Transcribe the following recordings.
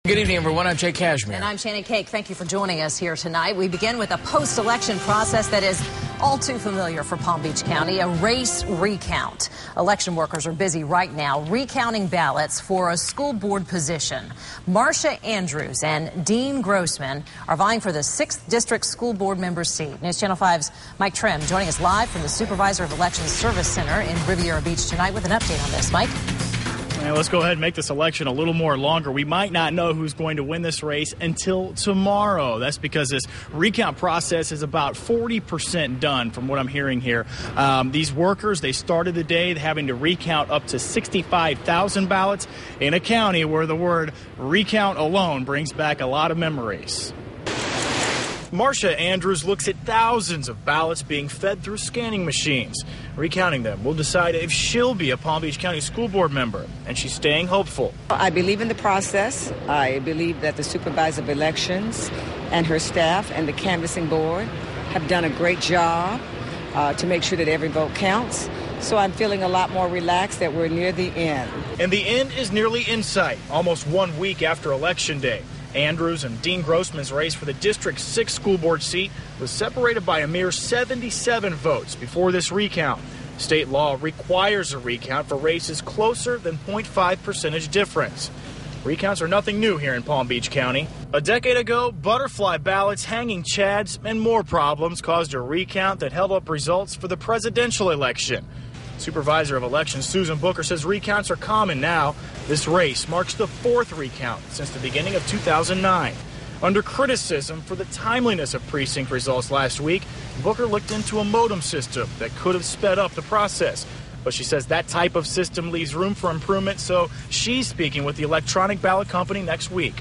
Good evening, everyone. I'm Jake Cashmere. And I'm Shannon Cake. Thank you for joining us here tonight. We begin with a post-election process that is all too familiar for Palm Beach County, a race recount. Election workers are busy right now recounting ballots for a school board position. Marcia Andrews and Dean Grossman are vying for the 6th District School Board member seat. News Channel 5's Mike Trim joining us live from the Supervisor of Elections Service Center in Riviera Beach tonight with an update on this. Mike? Now, let's go ahead and make this election a little more longer. We might not know who's going to win this race until tomorrow. That's because this recount process is about 40% done from what I'm hearing here. These workers, they started the day having to recount up to 65,000 ballots in a county where the word recount alone brings back a lot of memories. Marcia Andrews looks at thousands of ballots being fed through scanning machines. Recounting them will decide if she'll be a Palm Beach County School Board member, and she's staying hopeful. I believe in the process. I believe that the Supervisor of Elections and her staff and the canvassing board have done a great job to make sure that every vote counts. So I'm feeling a lot more relaxed that we're near the end. And the end is nearly in sight, almost 1 week after Election Day. Andrews and Dean Grossman's race for the District 6 school board seat was separated by a mere 77 votes before this recount. State law requires a recount for races closer than 0.5 percentage difference. Recounts are nothing new here in Palm Beach County. A decade ago, butterfly ballots, hanging chads, and more problems caused a recount that held up results for the presidential election. Supervisor of Elections Susan Booker says recounts are common now. This race marks the 4th recount since the beginning of 2009. Under criticism for the timeliness of precinct results last week, Booker looked into a modem system that could have sped up the process. But she says that type of system leaves room for improvement, so she's speaking with the electronic ballot company next week.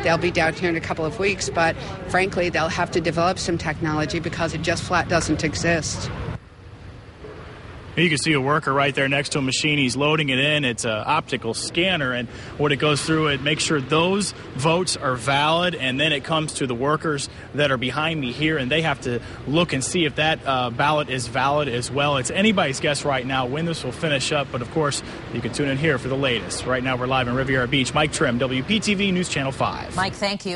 They'll be down here in a couple of weeks, but frankly, they'll have to develop some technology because it just flat doesn't exist. You can see a worker right there next to a machine. He's loading it in. It's an optical scanner, and when it goes through it makes sure those votes are valid, and then it comes to the workers that are behind me here, and they have to look and see if that ballot is valid as well. It's anybody's guess right now when this will finish up, but of course you can tune in here for the latest. Right now we're live in Riviera Beach. Mike Trim, WPTV News Channel 5. Mike, thank you.